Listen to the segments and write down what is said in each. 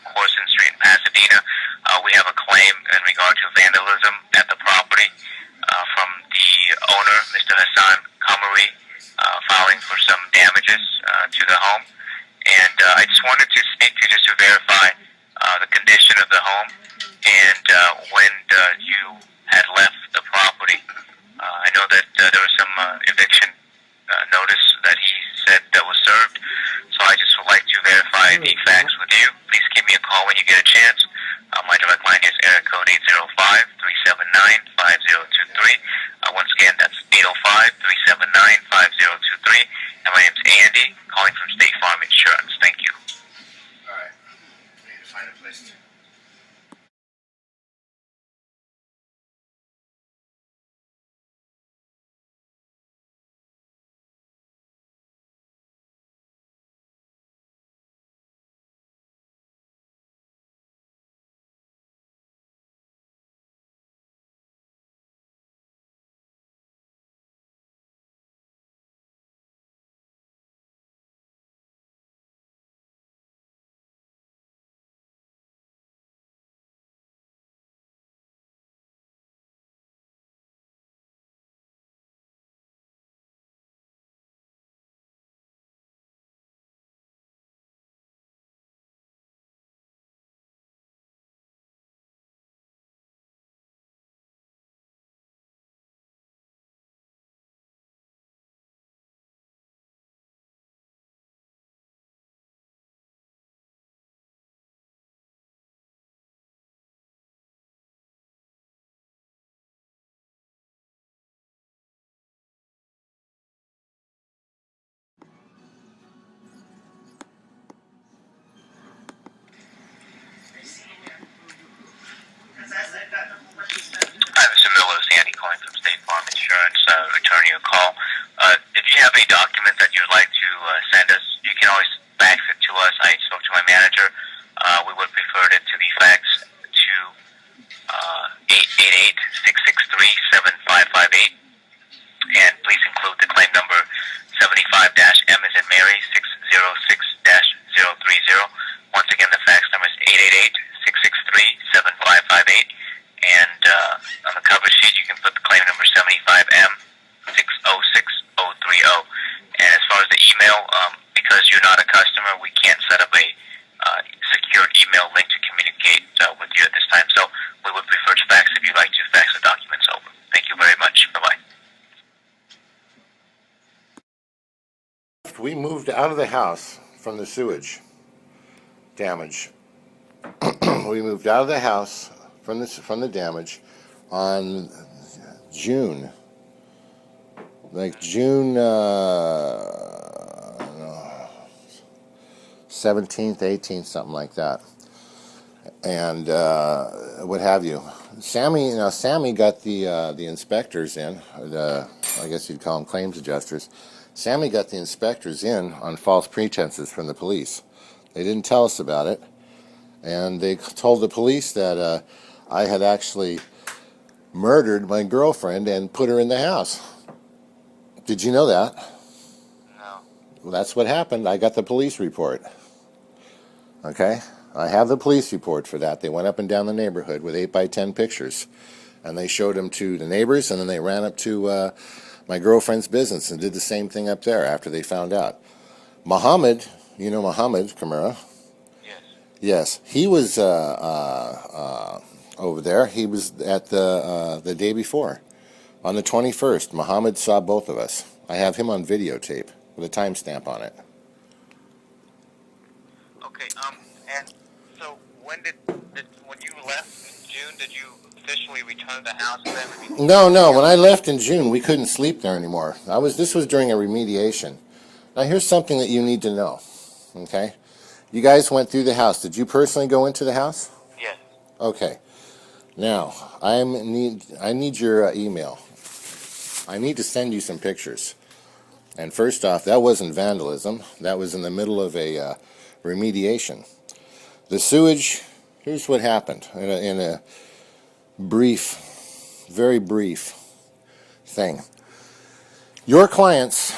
Corson Street in Pasadena. We have a claim in regard to vandalism at the property from the owner, Mr. Hassan Kamari, filing for some damages to the home. And I just wanted to speak to you just to verify the condition of the home and when you had left the property. I know that there was some eviction notice that he said that was served, so I just would like to verify the facts with you. Please give me a call when you get a chance. My direct line is area code 805-379-5023. Once again, that's 805-379-5023. And my name's Andy, calling from State Farm Insurance. Thank you. All right. We need to find a place to... Hi, Mr. Miller. It's Andy calling from State Farm Insurance, returning your call. If you have any documents that you'd like to send us, you can always fax it to us. I spoke to my manager. We would prefer it to be faxed to 888-663-7558. And please include the claim number 75-M as in Mary 606-030. Once again, the fax number is 888-663-7558. And on the cover sheet, you can put the claim number 75M 606030. And as far as the email, because you're not a customer, we can't set up a secured email link to communicate with you at this time. So we would prefer to fax if you'd like to fax the documents over. Thank you very much. Bye-bye. We moved out of the house from the sewage damage. We moved out of the house from the damage on June 17th, 18th, something like that, and what have you. Sammy got the inspectors in, I guess you'd call them claims adjusters. Sammy got the inspectors in on false pretenses from the police. They didn't tell us about it, and they told the police that I had actually murdered my girlfriend and put her in the house. Did you know that? No. Well, that's what happened. I got the police report. Okay? I have the police report for that. They went up and down the neighborhood with 8x10 pictures, and they showed them to the neighbors, and then they ran up to my girlfriend's business and did the same thing up there after they found out. Muhammad, you know Muhammad Kamara? Yes, he was over there. He was at the day before, on the 21st. Muhammad saw both of us. I have him on videotape with a timestamp on it. Okay. And so when you left in June, did you officially return to the house then? No. When I left in June, we couldn't sleep there anymore. This was during a remediation. Now here's something that you need to know. Okay. You guys went through the house. Did you personally go into the house? Yes. Okay. Now, I need your email. I need to send you some pictures. And first off, that wasn't vandalism. That was in the middle of a remediation. The sewage, here's what happened in a brief, very brief thing. Your clients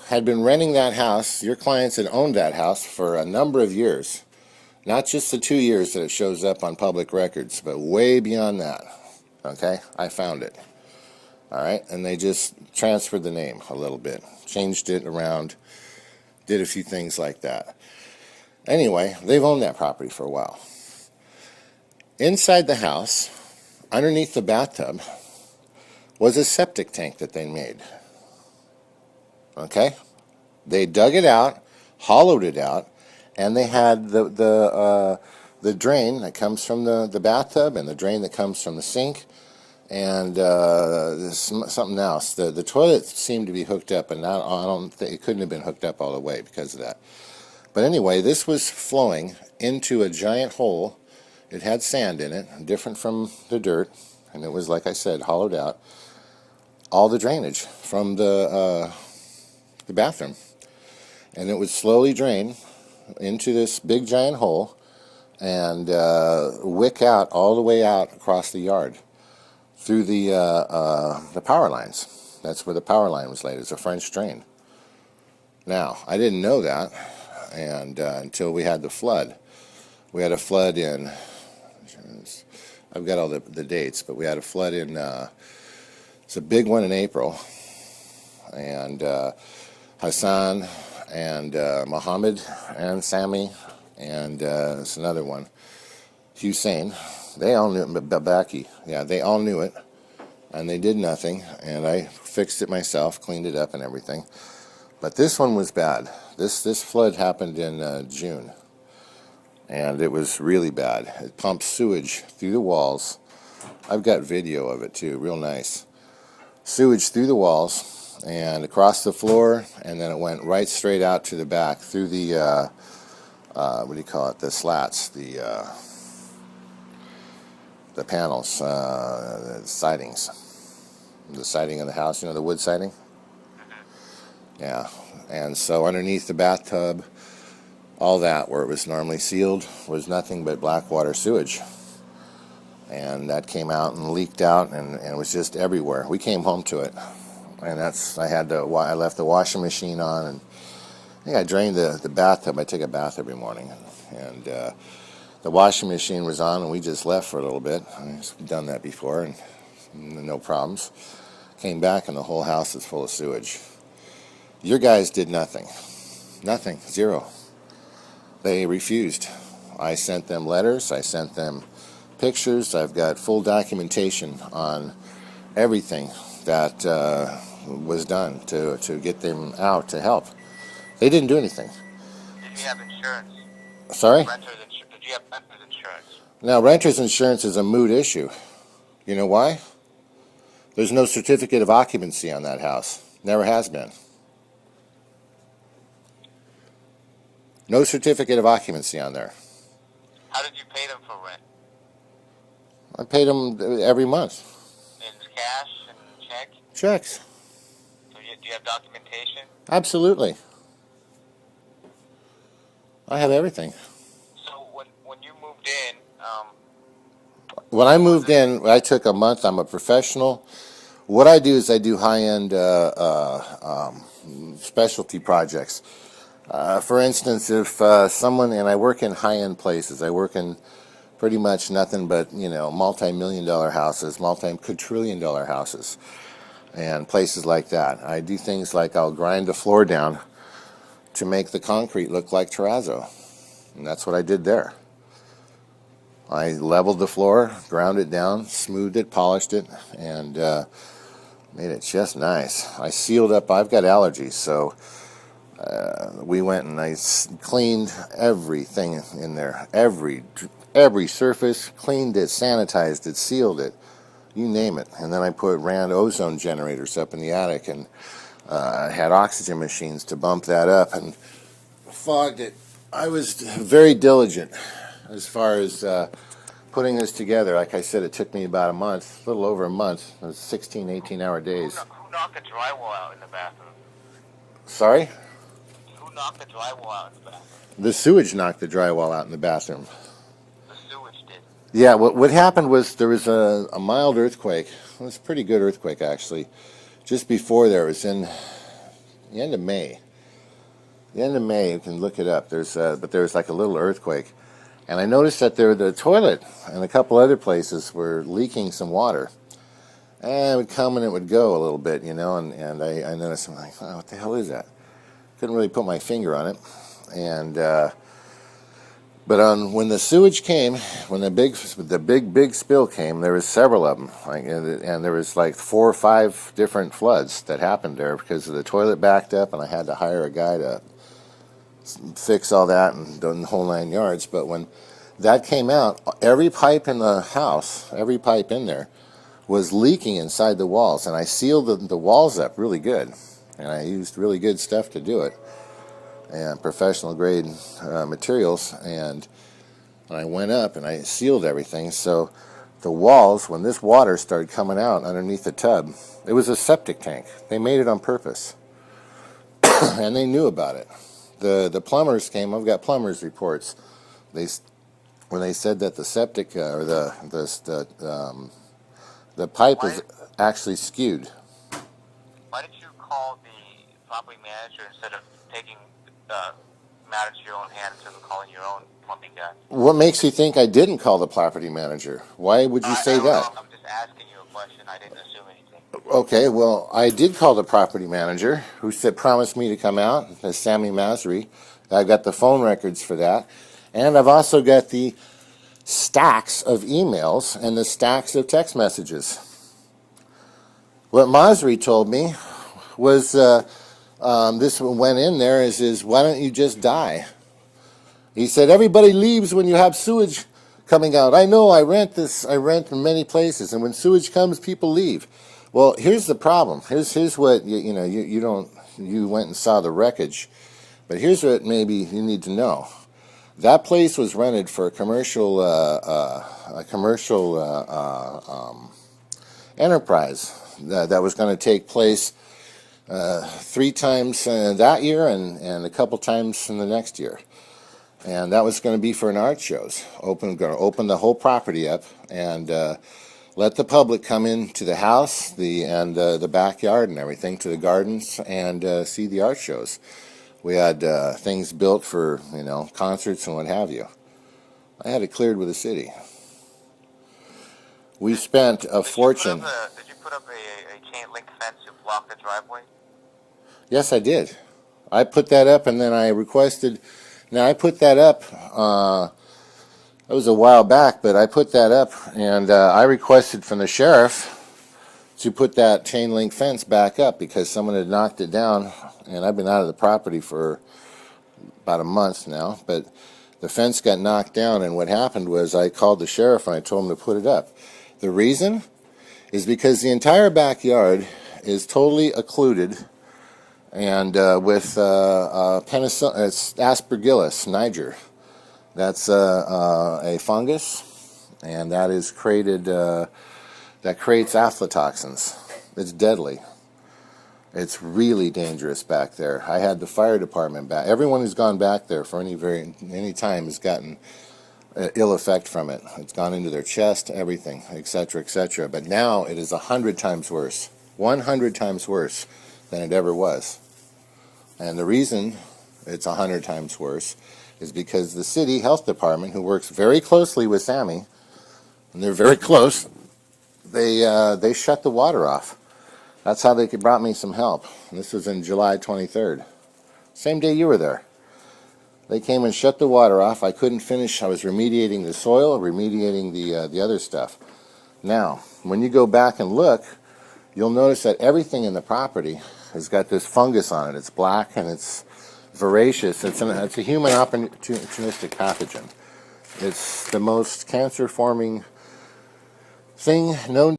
had been renting that house. Your clients had owned that house for a number of years. Not just the 2 years that it shows up on public records, but way beyond that. Okay, I found it. All right, and they just transferred the name a little bit, changed it around, did a few things like that. Anyway, they've owned that property for a while. Inside the house, underneath the bathtub, was a septic tank that they made. Okay, they dug it out, hollowed it out, and they had the drain that comes from the bathtub and the drain that comes from the sink, and something else. The toilet seemed to be hooked up, and I don't think it couldn't have been hooked up all the way because of that. But anyway, this was flowing into a giant hole. It had sand in it, different from the dirt, and it was, like I said, hollowed out. All the drainage from the bathroom, and it would slowly drain into this big giant hole and wick out all the way out across the yard through the power lines. That's where the power line was laid. It's a French drain. Now, I didn't know that, and until we had the flood. We had a flood in, I've got all the dates, but we had a flood in, it's a big one in April, and Hassan and Mohammed and Sammy and it's another one, Hussein. They all knew it, Babaki. Yeah, they all knew it, and they did nothing, and I fixed it myself, cleaned it up and everything. But this one was bad. This flood happened in June, and it was really bad. It pumped sewage through the walls. I've got video of it too, real nice. Sewage through the walls and across the floor, and then it went right straight out to the back through the what do you call it? The slats, the panels, the sidings, the siding of the house. You know, the wood siding. Yeah, and so underneath the bathtub, all that where it was normally sealed was nothing but black water sewage. And that came out and leaked out, and it was just everywhere. We came home to it, and I left the washing machine on, and I think I drained the bathtub. I take a bath every morning, and the washing machine was on, and we just left for a little bit. I've done that before, and no problems. Came back, and the whole house is full of sewage. Your guys did nothing. Nothing. Zero. They refused. I sent them letters. I sent them pictures. I've got full documentation on everything that was done to get them out to help. They didn't do anything. Did you have insurance? Sorry? Did you have renter's insurance? Now, renter's insurance is a moot issue. You know why? There's no certificate of occupancy on that house. Never has been. No certificate of occupancy on there. How did you pay them for rent? I paid them every month. In cash and check? Checks. So do you have documentation? Absolutely. I have everything. So when you moved in, When I moved in, I took a month. I'm a professional. What I do is I do high-end specialty projects. For instance, if someone, and I work in high-end places, I work in pretty much nothing but, multi-million-dollar houses, multi-quadrillion-dollar houses, and places like that. I do things like I'll grind the floor down to make the concrete look like terrazzo, and that's what I did there. I leveled the floor, ground it down, smoothed it, polished it, and made it just nice. I sealed up. I've got allergies, so we went and I cleaned everything in there, every surface, cleaned it, sanitized it, sealed it, you name it. And then I ran ozone generators up in the attic, and had oxygen machines to bump that up, and fogged it. I was very diligent as far as putting this together. Like I said, it took me about a month, a little over a month. It was 16, 18-hour days. who knocked the drywall out in the bathroom? Sorry? Who knocked the drywall out in the bathroom? The sewage knocked the drywall out in the bathroom. The sewage did. Yeah, what happened was there was a mild earthquake. It was a pretty good earthquake, actually. Just before there, it was in the end of May. The end of May, you can look it up. But there was like a little earthquake, And I noticed that the toilet and a couple other places were leaking some water. And it would come and it would go a little bit, you know, and I noticed, I'm like, oh, what the hell is that? Couldn't really put my finger on it. And but when the sewage came, when the big spill came, there was several of them, and there was like 4 or 5 different floods that happened there because the toilet backed up, and I had to hire a guy to fix all that and the whole 9 yards. But when that came out, every pipe in the house, every pipe in there, was leaking inside the walls, and I sealed the walls up really good, and I used really good stuff to do it, and professional grade materials, and I went up and I sealed everything. So the walls, when this water started coming out underneath the tub, it was a septic tank. They made it on purpose and they knew about it. The plumbers came. I've got plumbers reports. When they said that the septic or the pipe was actually skewed. Why did you call the property manager instead of taking matters to your own hands and calling your own plumbing guy? What makes you think I didn't call the property manager? Why would you say that? I'm just asking you a question. I didn't assume anything. Okay, well, I did call the property manager, who promised me to come out, Sammy Masri. I've got the phone records for that. And I've also got the stacks of emails and the stacks of text messages. What Masri told me was, this went in there, is why don't you just die? He said, everybody leaves when you have sewage coming out. I know, I rent in many places, and when sewage comes, people leave. Well, here's the problem. Here's what, you went and saw the wreckage, but here's what maybe you need to know. That place was rented for a commercial enterprise that was going to take place 3 times that year and a couple times in the next year. And that was going to be for an art shows. Going to open the whole property up and let the public come into the house, the backyard and everything, to the gardens, and see the art shows. We had things built for, concerts and what have you. I had it cleared with the city. We spent a fortune. Did you put up a chain link fence to block the driveway? Yes, I did. I put that up, and then I requested. Now, I put that up. That was a while back, but I put that up, and I requested from the sheriff to put that chain link fence back up because someone had knocked it down, and I've been out of the property for about a month now, but the fence got knocked down, and what happened was I called the sheriff and I told him to put it up. The reason is because the entire backyard is totally occluded and with penicillin, it's Aspergillus niger. That's a fungus, and that is created, that creates aflatoxins. It's deadly. It's really dangerous back there. I had the fire department back. Everyone who's gone back there for any time has gotten ill effect from it. It's gone into their chest, everything, etc., etc. But now it is 100 times worse. 100 times worse than it ever was. And the reason it's 100 times worse is because the city health department, who works very closely with Sammy, and they're very close, they shut the water off. That's how they brought me some help. And this was in July 23rd. Same day you were there. They came and shut the water off. I couldn't finish. I was remediating the soil, remediating the other stuff. Now, when you go back and look, you'll notice that everything in the property has got this fungus on it. It's black and it's voracious. It's a human opportunistic pathogen. It's the most cancer-forming thing known